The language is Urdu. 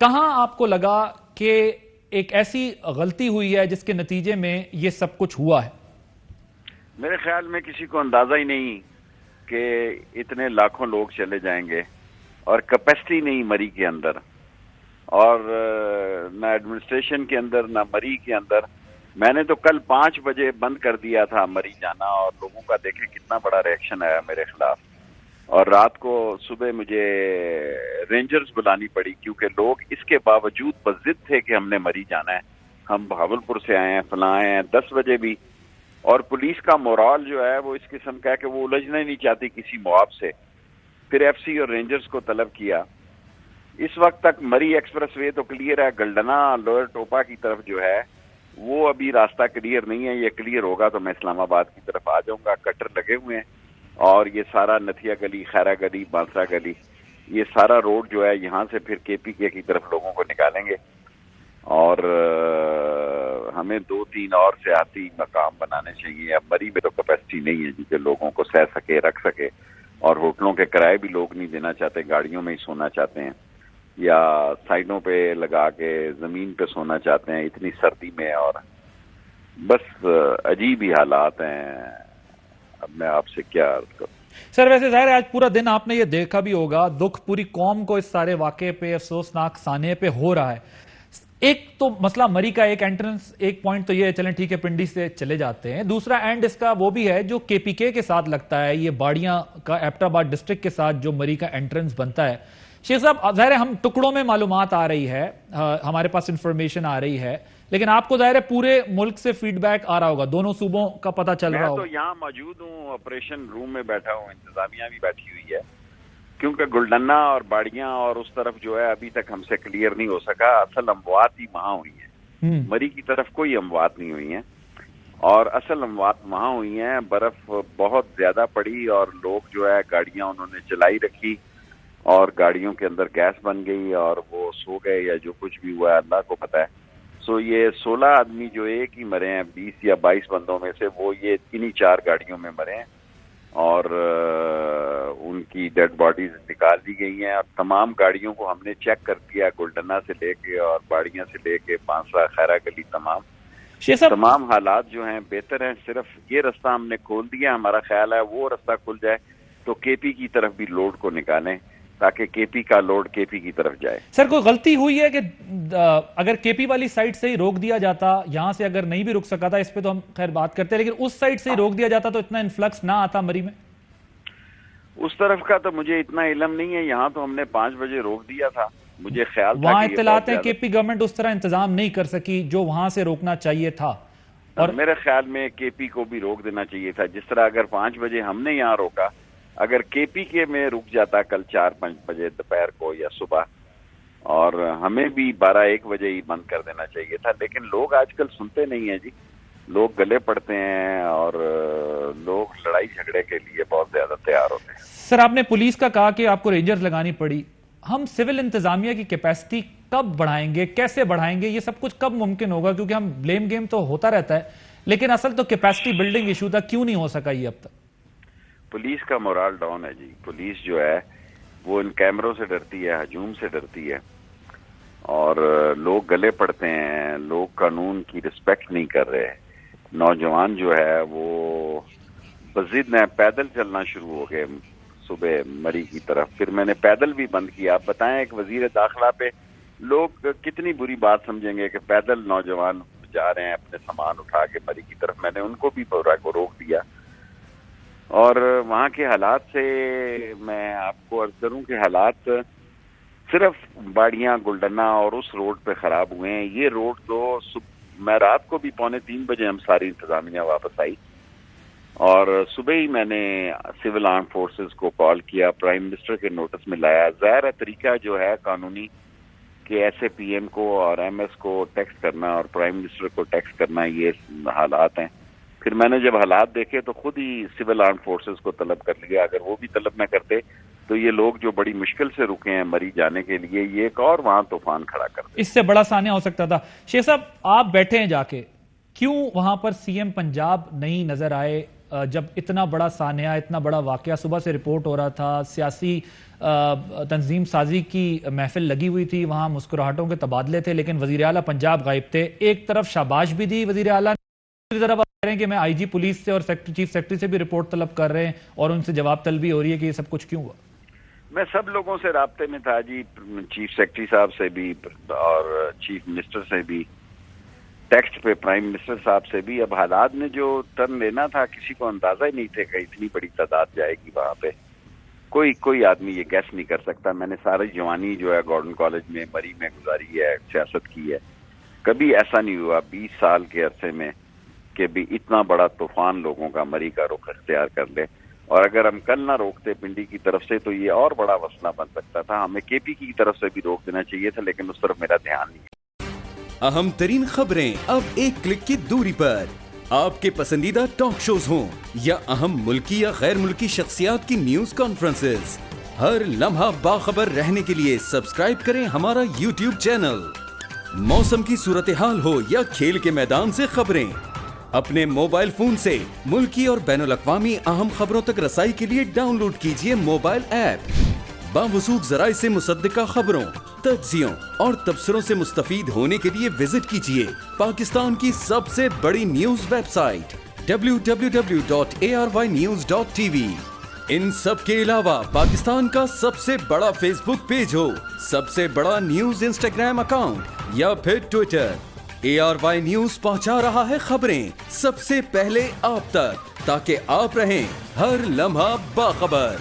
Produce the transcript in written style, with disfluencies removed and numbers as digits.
کہاں آپ کو لگا کہ ایک ایسی غلطی ہوئی ہے جس کے نتیجے میں یہ سب کچھ ہوا ہے؟ میرے خیال میں کسی کو اندازہ ہی نہیں کہ اتنے لاکھوں لوگ چلے جائیں گے، اور کیپیسٹی نہیں مری کے اندر، اور نہ ایڈمنسٹریشن کے اندر نہ مری کے اندر۔ میں نے تو کل 5 بجے بند کر دیا تھا مری جانا، اور لوگوں کا دیکھیں کتنا بڑا ریئیکشن آیا میرے خلاف، اور رات کو صبح مجھے رینجرز بلانی پڑی، کیونکہ لوگ اس کے باوجود بضد تھے کہ ہم نے مری جانا ہے، ہم بہاولپور سے آئے ہیں، فلاں آئے ہیں 10 بجے بھی۔ اور پولیس کا مورال جو ہے وہ اس قسم کا ہے کہ وہ الجھنا ہی نہیں چاہتی کسی مواب سے۔ پھر ایف سی اور رینجرز کو طلب کیا۔ اس وقت تک مری ایکسپریس وے تو کلیئر ہے، گلڈنا لوئر ٹوپا کی طرف جو ہے وہ ابھی راستہ کلیئر نہیں ہے۔ یہ کلیئر ہوگا تو میں اسلام آباد کی طرف آ جاؤں گا۔ کٹر لگے ہوئے ہیں، اور یہ سارا نتھیا گلی، خیرہ گلی، بانسرا گلی، یہ سارا روڈ جو ہے یہاں سے پھر کے پی کے کی طرف لوگوں کو نکالیں گے، اور ہمیں 2-3 اور سیاحتی مقام بنانے چاہیے۔ اب مری میں تو کیپیسٹی نہیں ہے جی کہ لوگوں کو سہ سکے، رکھ سکے، اور ہوٹلوں کے کرائے بھی لوگ نہیں دینا چاہتے، گاڑیوں میں ہی سونا چاہتے ہیں، یا سائڈوں پہ لگا کے زمین پہ سونا چاہتے ہیں اتنی سردی میں، اور بس عجیب ہی حالات ہیں۔ اب میں آپ سے کیا عرض کروں؟ سر ویسے ظاہر ہے آج پورا دن آپ نے یہ دیکھا بھی ہوگا، دکھ پوری قوم کو اس سارے واقعے پہ، افسوسناک سانحے پہ ہو رہا ہے۔ ایک تو مسئلہ مری کا ایک انٹرنس، ایک پوائنٹ تو یہ ہے چلیں ٹھیک ہے پنڈی سے چلے جاتے ہیں، دوسرا اینڈ اس کا وہ بھی ہے جو کے پی کے ساتھ لگتا ہے، یہ باڑیاں کا ایبٹ آباد ڈسٹرکٹ کے ساتھ جو مری کا انٹرنس بنتا ہے۔ شیخ صاحب ظاہر ہے ہم ٹکڑوں میں معلومات آ رہی ہے، ہمارے پاس انفارمیشن آ رہی ہے، لیکن آپ کو ظاہر ہے پورے ملک سے فیڈ بیک آ رہا ہوگا، دونوں صوبوں کا پتہ چل رہا ہوگا۔ میں تو یہاں موجود ہوں، آپریشن روم میں بیٹھا ہوں، انتظامیہ بھی بیٹھی ہوئی ہے، کیونکہ گلڈنا اور باڑیاں اور اس طرف جو ہے ابھی تک ہم سے کلیئر نہیں ہو سکا۔ اصل اموات ہی وہاں ہوئی ہیں، مری کی طرف کوئی اموات نہیں ہوئی ہیں، اور اصل اموات وہاں ہوئی ہیں۔ برف بہت زیادہ پڑی، اور لوگ جو ہے گاڑیاں انہوں نے چلائی رکھی، اور گاڑیوں کے اندر گیس بن گئی، اور وہ سو گئے، یا جو کچھ بھی ہوا ہے اللہ کو پتہ ہے۔ سو یہ 16 آدمی جو ایک ہی مرے ہیں 20 یا 22 بندوں میں سے، وہ یہ انہی 4 گاڑیوں میں مرے ہیں، اور ان کی ڈیڈ باڈیز نکال دی گئی ہیں، اور تمام گاڑیوں کو ہم نے چیک کر دیا، گلڈنا سے لے کے اور باڑیاں سے لے کے بانسرا، خیرہ گلی، تمام حالات جو ہیں بہتر ہیں۔ صرف یہ رستہ ہم نے کھول دیا، ہمارا خیال ہے وہ رستہ کھل جائے تو کے پی کی طرف بھی لوڈ کو نکالیں، تاکہ کے پی کا لوڈ کے پی کی طرف جائے۔ سر کوئی غلطی ہوئی ہے کہ اگر کے پی والی سائٹ سے ہی روک دیا جاتا، یہاں سے اگر نہیں بھی رک سکا تھا، اس پہ تو ہم خیر بات کرتے ہیں، لیکن اس سائٹ سے ہی روک دیا جاتا تو اتنا انفلکس نہ آتا مری میں؟ اس طرف کا تو مجھے اتنا علم نہیں ہے، یہاں تو ہم نے 5 بجے روک دیا تھا، مجھے خیال تھا وہاں کہ اطلاعات ہیں کے پی گورنمنٹ اس طرح انتظام نہیں کر سکی جو وہاں سے روکنا چاہیے تھا، اور میرے خیال میں کے پی کو بھی روک دینا چاہیے تھا۔ جس طرح اگر 5 بجے ہم نے یہاں روکا، اگر کے پی کے میں رک جاتا کل 4-5 بجے دوپہر کو یا صبح، اور ہمیں بھی 12-1 بجے ہی بند کر دینا چاہیے تھا، لیکن لوگ آج کل سنتے نہیں ہیں جی، لوگ گلے پڑتے ہیں، اور لوگ لڑائی جھگڑے کے لیے بہت زیادہ تیار ہوتے ہیں۔ سر آپ نے پولیس کا کہا کہ آپ کو رینجرز لگانی پڑی، ہم سول انتظامیہ کی کیپیسٹی کب بڑھائیں گے، کیسے بڑھائیں گے، یہ سب کچھ کب ممکن ہوگا؟ کیونکہ ہم بلیم گیم تو ہوتا رہتا ہے، لیکن اصل تو کیپیسٹی بلڈنگ ایشو تھا، کیوں نہیں ہو سکا یہ اب تک؟ پولیس کا مورال ڈاؤن ہے جی۔ پولیس جو ہے وہ ان کیمروں سے ڈرتی ہے، ہجوم سے ڈرتی ہے، اور لوگ گلے پڑتے ہیں، لوگ قانون کی رسپیکٹ نہیں کر رہے۔ نوجوان جو ہے وہ بضد میں پیدل چلنا شروع ہو گئے صبح مری کی طرف، پھر میں نے پیدل بھی بند کیا۔ آپ بتائیں ایک وزیر داخلہ پہ لوگ کتنی بری بات سمجھیں گے کہ پیدل نوجوان جا رہے ہیں اپنے سامان اٹھا کے مری کی طرف۔ میں نے ان کو بھی روک دیا، اور وہاں کے حالات سے میں آپ کو عرض کروں کہ حالات صرف باڑیاں، گلڈنا اور اس روڈ پہ خراب ہوئے ہیں۔ یہ روڈ تو میں رات کو بھی 2:45 بجے ہم ساری انتظامیہ واپس آئی، اور صبح ہی میں نے سول آرم فورسز کو کال کیا، پرائم منسٹر کے نوٹس میں لایا۔ ظاہر ہے طریقہ جو ہے قانونی کہ ایس اے پی ایم کو اور ایم ایس کو ٹیکسٹ کرنا اور پرائم منسٹر کو ٹیکسٹ کرنا، یہ حالات ہیں۔ پھر میں نے جب حالات دیکھے تو خود ہی سول آرم فورسز کو طلب کر لیا۔ اگر وہ بھی طلب نہ کرتے تو یہ لوگ جو بڑی مشکل سے رکے ہیں مری جانے کے لیے، یہ ایک اور وہاں طوفان کھڑا کر دے۔ اس سے بڑا سانحہ ہو سکتا تھا۔ شیخ صاحب آپ بیٹھے ہیں جا کے، کیوں وہاں پر سی ایم پنجاب نہیں نظر آئے؟ جب اتنا بڑا سانحہ، اتنا بڑا واقعہ صبح سے رپورٹ ہو رہا تھا، سیاسی تنظیم سازی کی محفل لگی ہوئی تھی، وہاں مسکراہٹوں کے تبادلے تھے، لیکن وزیر اعلیٰ پنجاب غائب تھے. ایک طرف شاباش بھی دی وزیر اعلیٰ نے، دوسری طرف آپ کہہ رہے ہیں کہ میں آئی جی پولیس سے اور چیف سیکرٹری سے بھی رپورٹ طلب کر رہے ہیں اور ان سے جواب طلبی ہو رہی ہے کہ یہ سب کچھ کیوں ہوا. میں سب لوگوں سے رابطے میں تھا جی، چیف سیکرٹری صاحب سے بھی اور چیف منسٹر سے بھی، ٹیکسٹ پہ پرائم منسٹر صاحب سے بھی. اب حالات نے جو ٹرن لینا تھا کسی کو اندازہ ہی نہیں تھے کہ اتنی بڑی تعداد جائے گی وہاں پہ. کوئی آدمی یہ گیس نہیں کر سکتا. میں نے ساری جوانی جو ہے گورڈن کالج میں مری میں گزاری ہے، سیاست کی ہے. کبھی ایسا نہیں ہوا 20 سال کے عرصے میں کہ بھی اتنا بڑا طوفان لوگوں کا مری کا رخ اختیار کر لے. اور اگر ہم کل نہ روکتے پنڈی کی طرف سے تو یہ اور بڑا مسئلہ بن سکتا تھا. ہمیں کے پی کی طرف سے بھی روک دینا چاہیے تھا، لیکن اس طرف میرا دھیان نہیں ہے. اہم ترین خبریں اب ایک کلک کی دوری پر. آپ کے پسندیدہ ٹاک شوز ہوں یا اہم ملکی یا غیر ملکی شخصیات کی نیوز کانفرنسز، ہر لمحہ باخبر رہنے کے لیے سبسکرائب کریں ہمارا یوٹیوب چینل. موسم کی صورتحال ہو یا کھیل کے میدان سے خبریں، اپنے موبائل فون سے ملکی اور بین الاقوامی اہم خبروں تک رسائی کے لیے ڈاؤن لوڈ کیجیے موبائل ایپ. باوثوق ذرائع سے مصدقہ خبروں، تجزیوں اور تبصروں سے مستفید ہونے کے لیے وزٹ کیجیے پاکستان کی سب سے بڑی نیوز ویب سائٹ www.arYnews.tv. ان سب کے علاوہ پاکستان کا سب سے بڑا فیس بک پیج ہو، سب سے بڑا نیوز انسٹاگرام اکاؤنٹ یا پھر ٹویٹر، ARY نیوز پہنچا رہا ہے خبریں سب سے پہلے آپ تک، تاکہ آپ رہیں ہر لمحہ باخبر.